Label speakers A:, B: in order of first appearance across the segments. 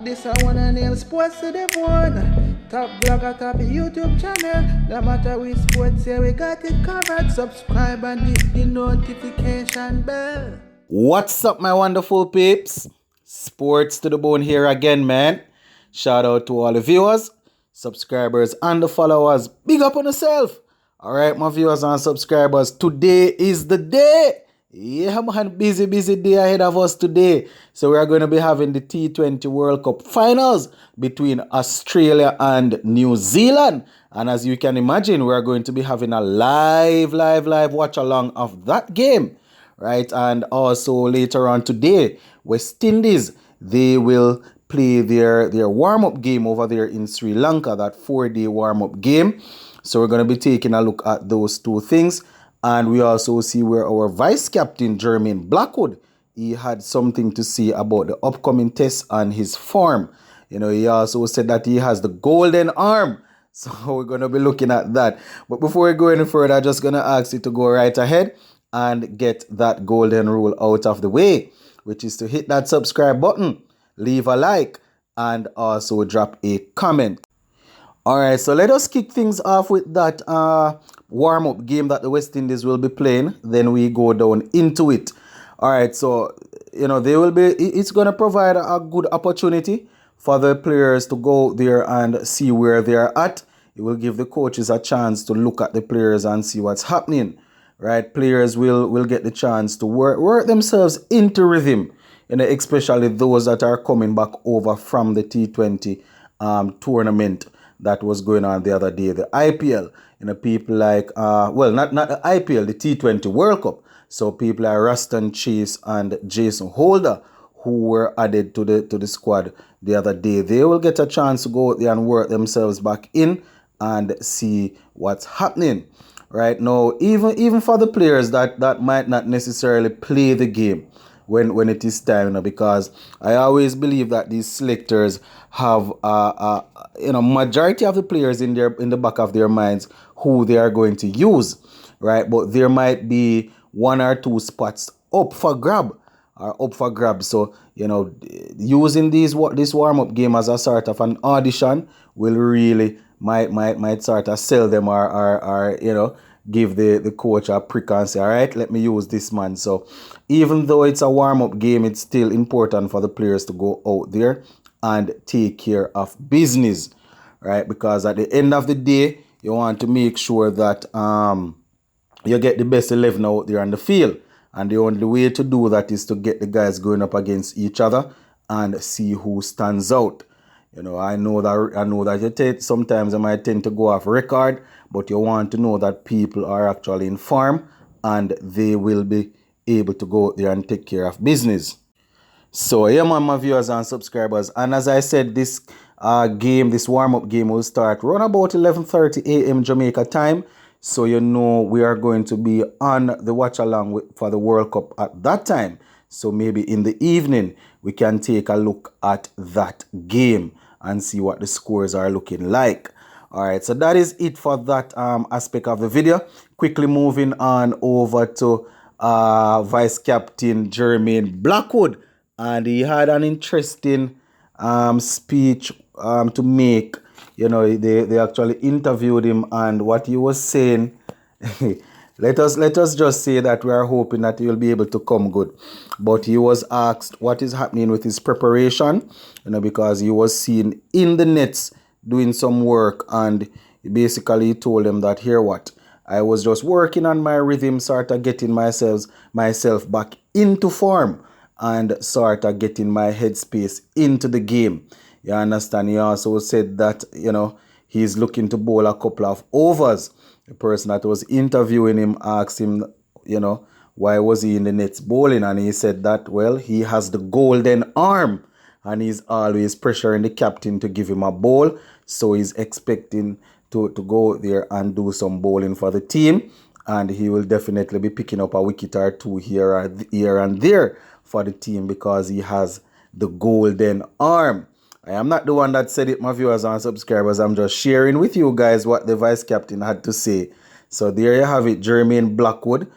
A: This I wanna nail sports to the bone. Top blogger, top YouTube channel. No matter which sports, yeah, we got it covered. Subscribe and hit the notification bell.
B: What's up, my wonderful peeps? Sports to the bone here again, man. Shout out to all the viewers, subscribers, and the followers. Big up on yourself. All right, my viewers and subscribers. Today is the day. Yeah, man, busy day ahead of us today. So we are going to be having the T20 World Cup finals between Australia and New Zealand. And as you can imagine, we are going to be having a live watch along of that game. Right, and also later on today, West Indies, they will play their warm-up game over there in Sri Lanka, that 4-day warm-up game. So we're going to be taking a look at those two things. And we also see where our vice captain, Jermaine Blackwood, he had something to say about the upcoming test and his form. You know, he also said that he has the golden arm. So we're going to be looking at that. But before we go any further, I'm just going to ask you to go right ahead and get that golden rule out of the way, which is to hit that subscribe button, leave a like, and also drop a comment. All right, so let us kick things off with that warm-up game that the West Indies will be playing. Then we go down into it. All right, so, you know, it's going to provide a good opportunity for the players to go there and see where they're at. It will give the coaches a chance to look at the players and see what's happening. Right, players will get the chance to work themselves into rhythm, you know, especially those that are coming back over from the T20 tournament that was going on the other day, the IPL. You know, people like not the IPL, the T20 World Cup. So people like Ruston Chase and Jason Holder, who were added to the squad the other day, they will get a chance to go out there and work themselves back in and see what's happening. Right now, even for the players that might not necessarily play the game when it is time, you know, because I always believe that these selectors have majority of the players in the back of their minds who they are going to use, right? But there might be one or two spots up for grab. So, you know, using this warm-up game as a sort of an audition will really might sort of sell them or you know, give the coach a prick and say, all right, let me use this man. So even though it's a warm-up game, it's still important for the players to go out there and take care of business, right? Because at the end of the day, you want to make sure that you get the best 11 out there on the field. And the only way to do that is to get the guys going up against each other and see who stands out. You know, I know that sometimes I might tend to go off record, but you want to know that people are actually in form and they will be able to go out there and take care of business. So yeah, man, my viewers and subscribers, and as I said, this warm-up game will start around about 11:30 a.m. Jamaica time. So you know we are going to be on the watch along for the World Cup at that time. So maybe in the evening we can take a look at that game and see what the scores are looking like. All right, so that is it for that aspect of the video. Quickly moving on over to Vice Captain Jermaine Blackwood, and he had an interesting speech to make. You know, they actually interviewed him, and what he was saying, let us just say that we are hoping that he will be able to come good. But he was asked what is happening with his preparation, you know, because he was seen in the nets doing some work, and he basically told them that, here what, I was just working on my rhythm, sort of getting myself back into form and sort of getting my headspace into the game. You understand? He also said that, you know, he's looking to bowl a couple of overs. The person that was interviewing him asked him, you know, why was he in the nets bowling? And he said that, well, he has the golden arm and he's always pressuring the captain to give him a bowl. So he's expecting to go there and do some bowling for the team. And he will definitely be picking up a wicket or two here and there for the team because he has the golden arm. I am not the one that said it, my viewers and subscribers. I'm just sharing with you guys what the vice captain had to say. So there you have it, Jermaine Blackwood.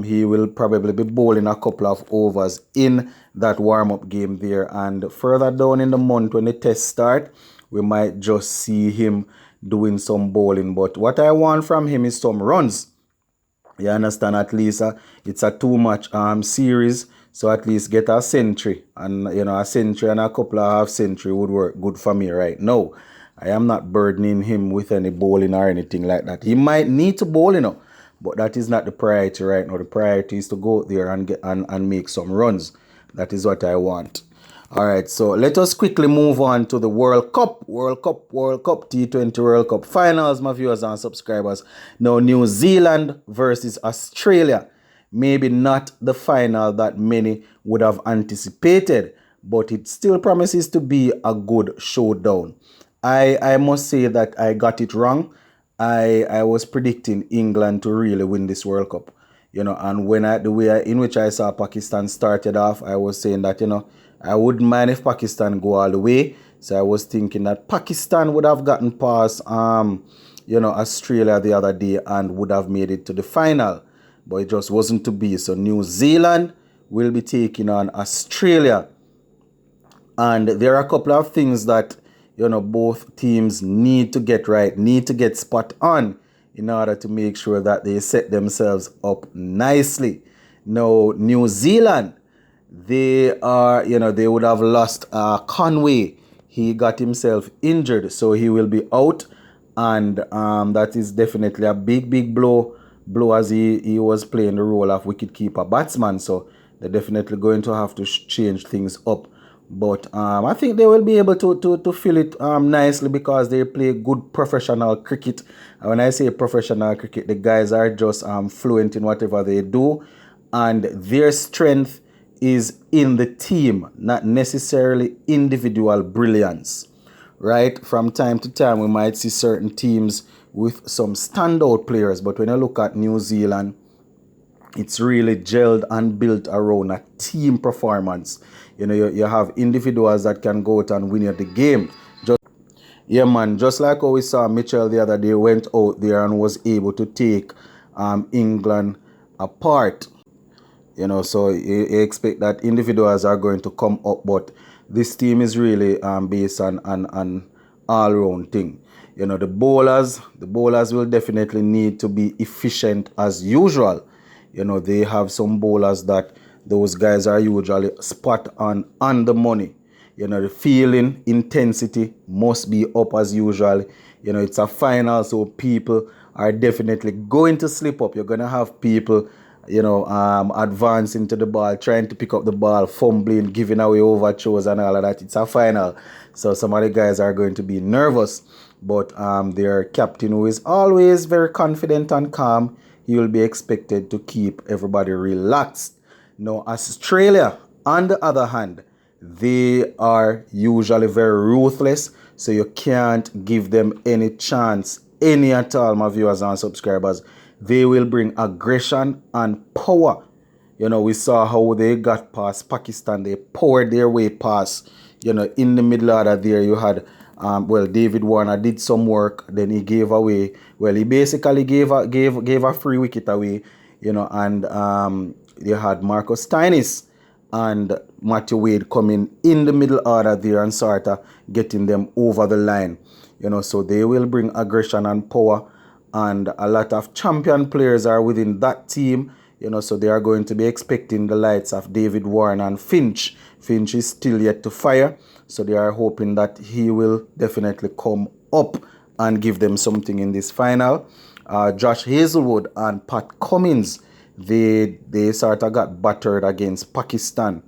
B: He will probably be bowling a couple of overs in that warm-up game there. And further down in the month when the tests start, we might just see him doing some bowling. But what I want from him is some runs. You understand? At least it's a 2-match series. So at least get a century. And, a century and a couple of half century would work good for me right now. I am not burdening him with any bowling or anything like that. He might need to bowl, but that is not the priority right now. The priority is to go out there and get and make some runs. That is what I want. All right, so let us quickly move on to the World Cup, T20 World Cup finals, my viewers and subscribers. Now, New Zealand versus Australia. Maybe not the final that many would have anticipated, but it still promises to be a good showdown. I must say that I got it wrong. I was predicting England to really win this World Cup, and the way in which I saw Pakistan started off, I was saying that, I wouldn't mind if Pakistan go all the way. So I was thinking that Pakistan would have gotten past, Australia the other day and would have made it to the final, but it just wasn't to be. So New Zealand will be taking on Australia, and there are a couple of things that, both teams need to get right, need to get spot on in order to make sure that they set themselves up nicely. Now, New Zealand, they would have lost Conway. He got himself injured, so he will be out. And that is definitely a big blow as he was playing the role of wicketkeeper batsman. So they're definitely going to have to change things up. But I think they will be able to fill it nicely because they play good professional cricket. And when I say professional cricket, the guys are just fluent in whatever they do. And their strength is in the team, not necessarily individual brilliance. Right? From time to time, we might see certain teams with some standout players. But when you look at New Zealand, it's really gelled and built around a team performance. You have individuals that can go out and win you the game. Just like how we saw Mitchell the other day went out there and was able to take England apart. So you expect that individuals are going to come up, but this team is really based on an all-round thing. The bowlers will definitely need to be efficient as usual. They have some bowlers that those guys are usually spot on the money. The feeling, intensity must be up as usual. It's a final, so people are definitely going to slip up. You're going to have people, advancing to the ball, trying to pick up the ball, fumbling, giving away overthrows and all of that. It's a final. So some of the guys are going to be nervous. But their captain, who is always very confident and calm, he will be expected to keep everybody relaxed. Now, Australia, on the other hand, they are usually very ruthless, so you can't give them any chance, any at all, my viewers and subscribers. They will bring aggression and power. We saw how they got past Pakistan. They powered their way past. In the middle order there, you had David Warner did some work, then he gave away. Well, he basically gave a free wicket away, and you had Marcus Stoinis and Matthew Wade coming in the middle order there and sort of getting them over the line. So they will bring aggression and power, and a lot of champion players are within that team. So they are going to be expecting the likes of David Warner and Finch. Finch is still yet to fire, so they are hoping that he will definitely come up and give them something in this final. Josh Hazelwood and Pat Cummins, they sort of got battered against Pakistan.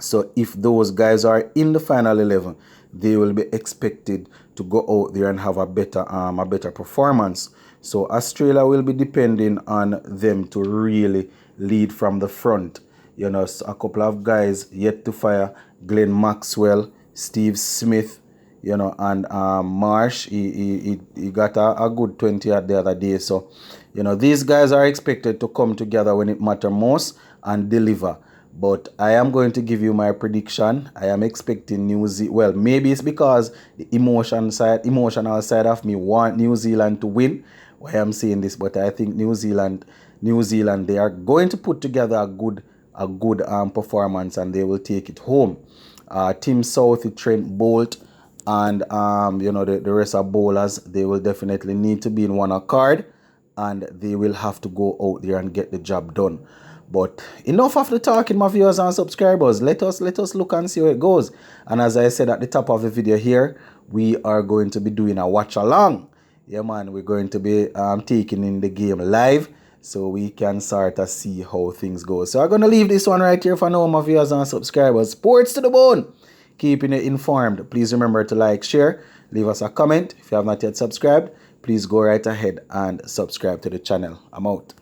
B: So if those guys are in the final 11, they will be expected to go out there and have a better performance. So Australia will be depending on them to really lead from the front. A couple of guys yet to fire: Glenn Maxwell, Steve Smith, and Marsh. He got a good 20 at the other day. So, these guys are expected to come together when it matters most and deliver. But I am going to give you my prediction. I am expecting New Zealand. Well, maybe it's because the emotional side of me want New Zealand to win why I'm saying this, but I think New Zealand New Zealand, they are going to put together a good performance, and they will take it home. Team South, Trent Bolt, and the rest of bowlers, they will definitely need to be in one accord, and they will have to go out there and get the job done. But enough of the talking, my viewers and subscribers. Let us look and see how it goes. And as I said at the top of the video here, we are going to be doing a watch along. Yeah, man, we're going to be taking in the game live, so we can sort of see how things go. So I'm going to leave this one right here for now, my viewers and subscribers. Sports to the bone, keeping you informed. Please remember to like, share, leave us a comment. If you have not yet subscribed, please go right ahead and subscribe to the channel. I'm out.